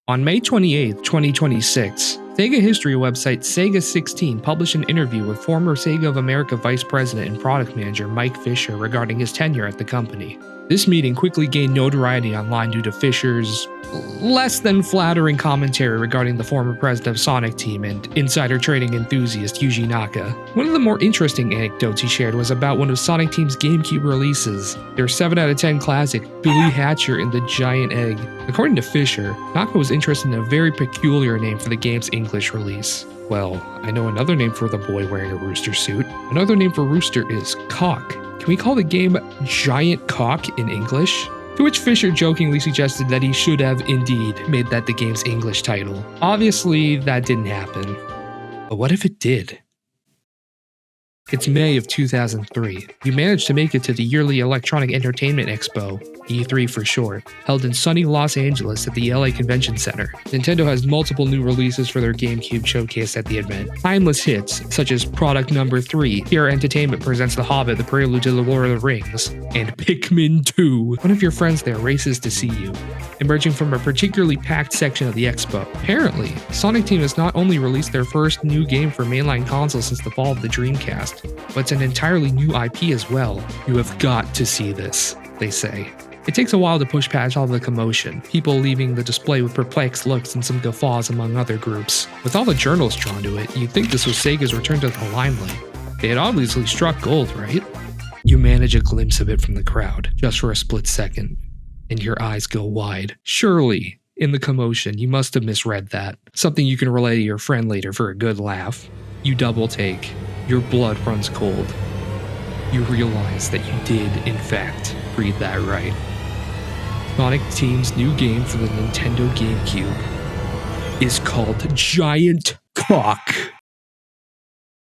On May 28, 2026, Sega history website Sega16 published an interview with former Sega of America Vice President and Product Manager Mike Fisher regarding his tenure at the company. This meeting quickly gained notoriety online due to Fisher's less than flattering commentary regarding the former president of Sonic Team and insider trading enthusiast Yuji Naka. One of the more interesting anecdotes he shared was about one of Sonic Team's GameCube releases, their 7 out of 10 classic, Billy Hatcher and the Giant Egg. According to Fisher, Naka was interested in a very peculiar name for the game's English release. Well, I know another name for the boy wearing a rooster suit. Another name for rooster is cock. Can we call the game Giant Cock in English? To which Fisher jokingly suggested that he should have indeed made that the game's English title. Obviously, that didn't happen. But what if it did? It's May of 2003. You managed to make it to the yearly Electronic Entertainment Expo, E3 for short, held in sunny Los Angeles at the LA Convention Center. Nintendo has multiple new releases for their GameCube showcased at the event. Timeless hits, such as Product Number 3, PR Entertainment presents The Hobbit, The Prelude to the Lord of the Rings, and Pikmin 2. One of your friends there races to see you, emerging from a particularly packed section of the expo. Apparently, Sonic Team has not only released their first new game for mainline consoles since the fall of the Dreamcast, but it's an entirely new IP as well. You have got to see this, they say. It takes a while to push past all the commotion, people leaving the display with perplexed looks and some guffaws among other groups. With all the journalists drawn to it, you'd think this was Sega's return to the limelight. They had obviously struck gold, right? You manage a glimpse of it from the crowd, just for a split second, and your eyes go wide. Surely, in the commotion, you must have misread that. Something you can relay to your friend later for a good laugh. You double take. Your blood runs cold. You realize that you did, in fact, read that right. Sonic Team's new game for the Nintendo GameCube is called Giant Cock.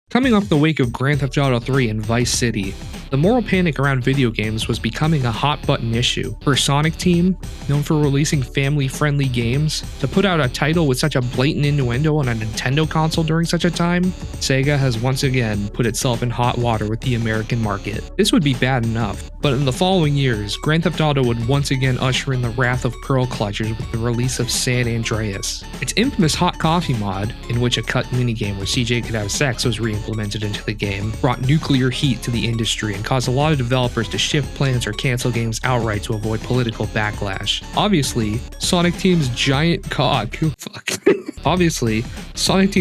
Coming off the wake of Grand Theft Auto 3 and Vice City, the moral panic around video games was becoming a hot-button issue. For Sonic Team, known for releasing family-friendly games, to put out a title with such a blatant innuendo on a Nintendo console during such a time, Sega has once again put itself in hot water with the American market. This would be bad enough, but in the following years, Grand Theft Auto would once again usher in the wrath of pearl clutchers with the release of San Andreas. Its infamous Hot Coffee mod, in which a cut minigame where CJ could have sex was re-implemented into the game, brought nuclear heat to the industry and caused a lot of developers to shift plans or cancel games outright to avoid political backlash. Obviously, Sonic Team's Giant Cock Obviously, Sonic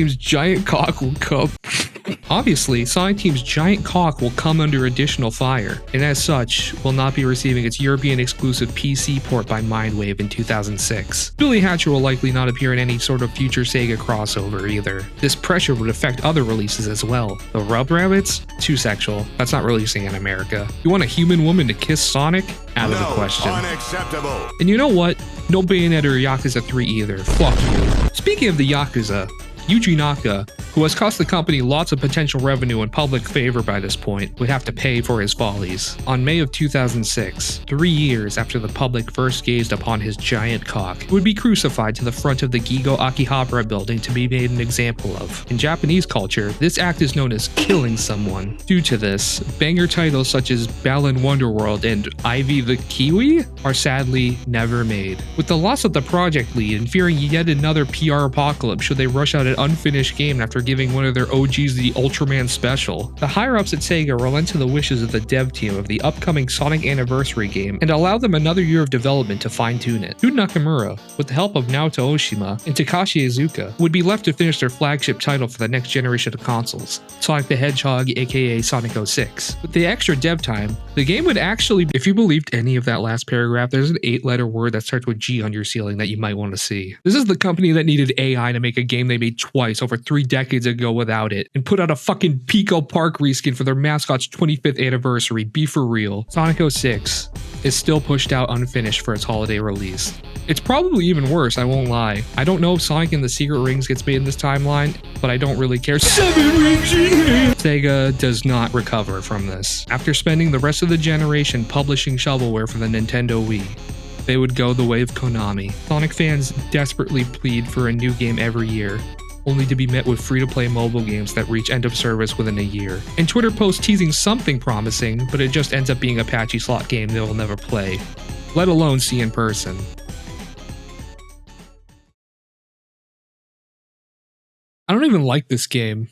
Team's Giant Cock will come under additional fire, and as such, will not be receiving its European exclusive PC port by Mindwave in 2006. Billy Hatcher will likely not appear in any sort of future Sega crossover either. This pressure would affect other releases as well. The Rub Rabbits? Too sexual. That's not releasing in America. You want a human woman to kiss Sonic? Out of the question. Unacceptable. And you know what? No Bayonetta or Yakuza 3 either. Fuck you. Speaking of the Yakuza, Yuji Naka, who has cost the company lots of potential revenue and public favor by this point, would have to pay for his follies. On May of 2006, 3 years after the public first gazed upon his giant cock, he would be crucified to the front of the Gigo Akihabara building to be made an example of. In Japanese culture, this act is known as killing someone. Due to this, banger titles such as Balan Wonderworld and Ivy the Kiwi are sadly never made. With the loss of the project lead and fearing yet another PR apocalypse should they rush out an unfinished game after giving one of their OGs the Ultraman Special, the higher-ups at Sega relent to the wishes of the dev team of the upcoming Sonic Anniversary game and allow them another year of development to fine-tune it. Yuji Nakamura, with the help of Naoto Oshima and Takashi Iizuka, would be left to finish their flagship title for the next generation of consoles, Sonic the Hedgehog aka Sonic 06. With the extra dev time, the game would actually, if you believed any of that last paragraph, there's an 8-letter word that starts with G on your ceiling that you might want to see. This is the company that needed AI to make a game they made twice over 3 decades ago without it, and put out a fucking Pico Park reskin for their mascot's 25th anniversary. Be for real. Sonic 06 is still pushed out unfinished for its holiday release. It's probably even worse, I won't lie. I don't know if Sonic and the Secret Rings gets made in this timeline, but I don't really care. 7 rings in hand! Sega does not recover from this. After spending the rest of the generation publishing shovelware for the Nintendo Wii, they would go the way of Konami. Sonic fans desperately plead for a new game every year, only to be met with free-to-play mobile games that reach end of service within a year. And Twitter posts teasing something promising, but it just ends up being a patchy slot game they will never play, let alone see in person. I don't even like this game.